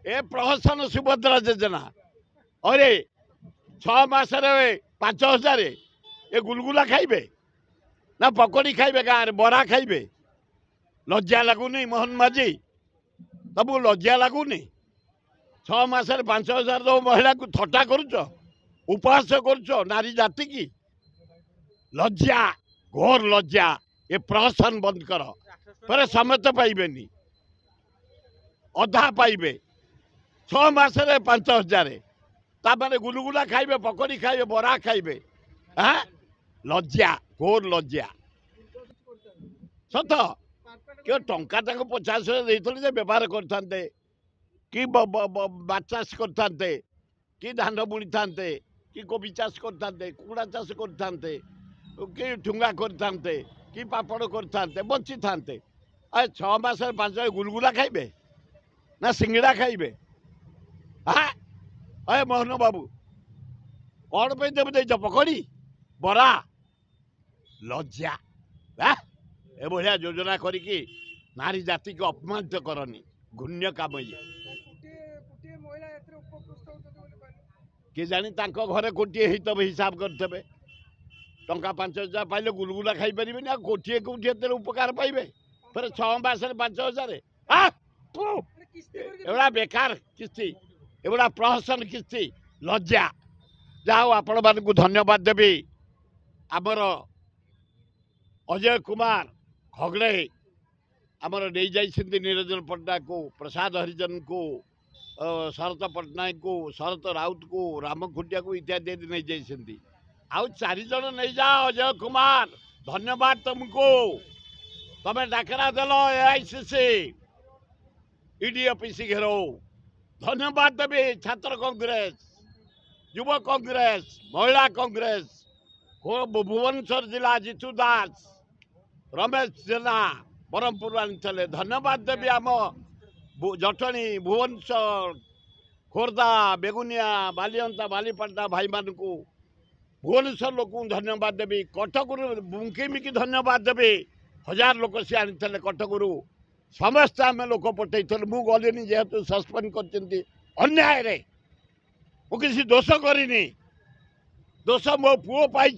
ए प्रहसन सुभद्रा योजना अरे 6 मासरे 5,000 ए गुलगुला खाइबे ना पकोड़ी खाइबे गाँव बरा खाइबे लज्जा लगुनि मोहन माझी तबु लज्जा लगुनि 6 मासरे 5,000 दो महिला को थट्टा करुच उपहास करुच नारी जाति की लज्जा घोर लज्जा ये प्रहसन बंद कर पर समस्त पाइबेनी अधा पाइबे 6 मासरे 5,000 तामाने गुलगुला खाइबे पकोड़ी खाइबे बरा खाइबे हाँ लज्जा घोर लज्जा सत क्यों टंका 50,000 व्यवहार करते कि चाष करते कि धान बुणी था कि कोबी चाष करते कुकुड़ा चाष करते कि ठुंगा करते कि पापड़ करते बची था 6 मास 5 गुलगुला खाइबे ना सिंगड़ा खाइबे हाँ अरे मोहन बाबू कौन पे देव पकड़ी बरा लज्जा ए भाया योजना करी नारी जाति को अपमानित करनी घृण्य काम ये कि जानी घरे गोटे हिसाब करते टंका 5,000 पाइले गुलगुला खाई पारे गोटे कोटी उपकार पाइबे फिर 6 मास 5,000 एवढा बेकार किस्ती एवढा प्रहसन किस्ती लज्जा जाओ आपण मानक धन्यवाद देवी आमर अजय कुमार खगड़े आमर नहीं जाइछन्ति निरंजन पट्टनायक को प्रसाद हरिजन को शरत पट्टनायक को शरत राउत को राम खुंटिया को इत्यादि नहीं जाइछन्ति आउ 4 जन नहीं जाओ अजय कुमार धन्यवाद तुमको तमें डाकरा देल एआईसीसी ईडी ऑफिस घेरो धन्यवाद देवी छात्र कांग्रेस युव कांग्रेस महिला कांग्रेस भुवनेश्वर जिला जितु दास रमेश जेना ब्रह्मपुर आनी धन्यवाद देवी आम जटणी भुवनेश्वर खोर्धा बेगुनिया बालिअंता बालीपाटा भाई मान भुवनेश्वर लोक धन्यवाद देवी कटक बुंकीमिकी धन्यवाद देवी 1000 लोक सी आनी कटकू समस्त आम लोक पठे मु गलिनी जेहेतु सस्पेंड कर अन्याय रे मु किसी दोष करनी दोष मो पुओ पाई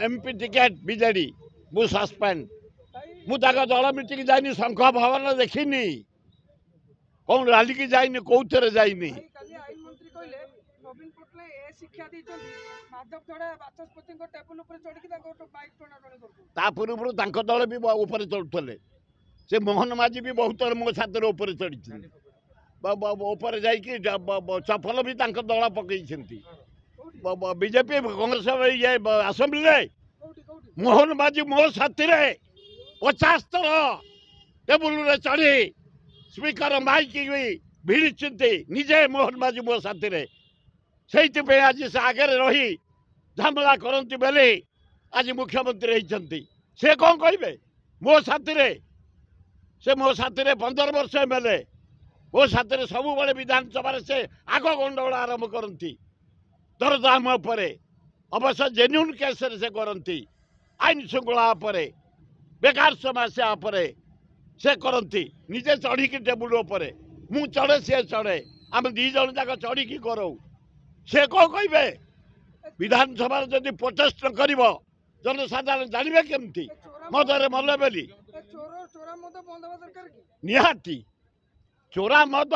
एमपी टिकेट बीजेडी मु सस्पेंड मु दल मीटिंग जाइनी शंख भवन देखनी कौन रैली की जाइनी कौन जाइनी पूर्व दल भी ऊपर चढ़ुले से मोहन माझी भी बहुत मो छात्र ऊपर चढ़ी ऊपर जा चपल भी दल पकई बीजेपी कांग्रेस ये आसेम्बली मोहन माझी मो साथी 50 थर टेबुल चढ़ी स्पीकर माइक भिड़ी निजे मोहन माझी मो साथी से आज से आगे रही झमेला करती बेले आज मुख्यमंत्री होती से कौन कहे मो साथी से मो साथी 15 वर्ष एमएलए मो साथी सब बड़े विधानसभा से आग गंडगोल आरंभ करती दरदाम अवश्य जेन्युन केस से करती आईन श्रृंखला बेकार समस्या से करती निजे चढ़ी टेबुल मु चढ़े सी चढ़े आम 2 जन जाक चढ़ी करो से कौन कहे विधानसभा जदि प्रोटेस्ट कर जनसाधारण जानवे केमती मदरे मले बोली निहाती चोरा मद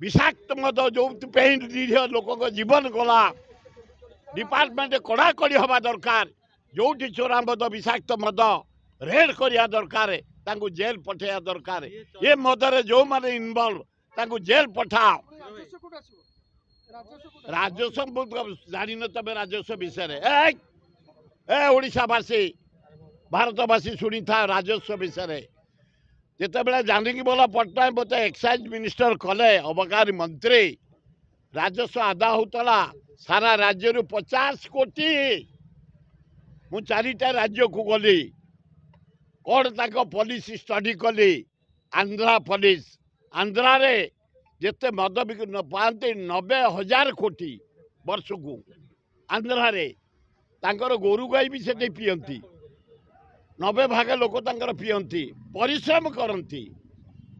विषाक्त मद जो निरीह लोक जीवन गला डिपार्टमेंट कड़ाकड़ी हवा दरकार जो चोरा मद विषाक्त मद रेड करिया दरकार जेल पठाया दरकार ये मदरे जो माने इनवॉल्व जेल पठाओ राजस्व जानी न तब राजस्व विषय ओडावासी भारतवासी शुणी था राजस्व विषय जिते जानकी बोला पट्टनायक मत एक्साइज मिनिस्टर कले अबकारी मंत्री राजस्व आदा होता सारा राज्य 50 कोटी मु 4टा राज्य को गली कौन तक पॉलिस स्टडी कली आंध्रा पॉलिस आंध्रा रे जिते मद पाते 90,000 कोटी वर्ष को आंध्रा रे तांकर गोरु गाई भी से पीयती 90 भाग लोक पीयती परिश्रम करती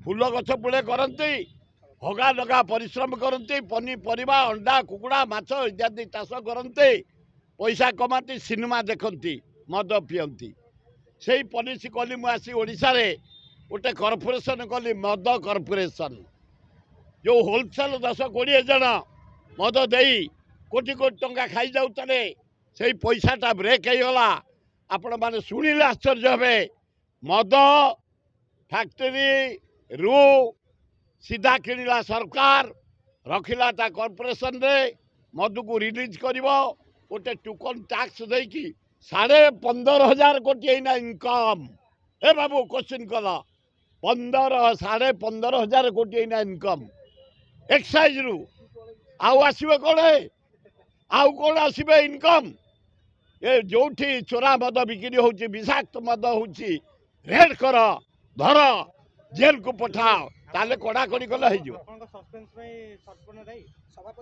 फूल गछ पुले करती हगा लगा परिश्रम करते पनीपरिया अंडा कुकुड़ा माछ इत्यादि चाष करते पैसा कमाती सिनेमा देखती मद पियंती से पॉलिसी कली मुझे ओडिशा गोटे कॉर्पोरेशन कली मद कॉर्पोरेशन जो होलसेल 10-20 जन मद दे कोटी कोटी टंका खाई जाऊे से पैसाटा ब्रेक होगा आपण मैंने शुणिले आश्चर्य हे मद फैक्ट्री रू सीधा किणला सरकार रखिला कॉर्पोरेशन रे मद को रिलीज कर गोटे टोकन टैक्स देकी 15,500 कोटी एना इनकम ए बाबू क्वेश्चन कल 15,500 कोटी एना इनकम एक्साइज रु आउ आसबे कौन आउ कौन आसबे इनकम ए जो चोरा मद बिक्री हो विषाक्त मद हो रेड कर धर जेल को पठाओ ताले कड़ाकड़ी कले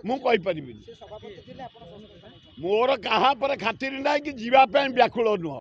मुझे मोर कहा पर खातिर ना कि जीवाई व्याकुल नुह।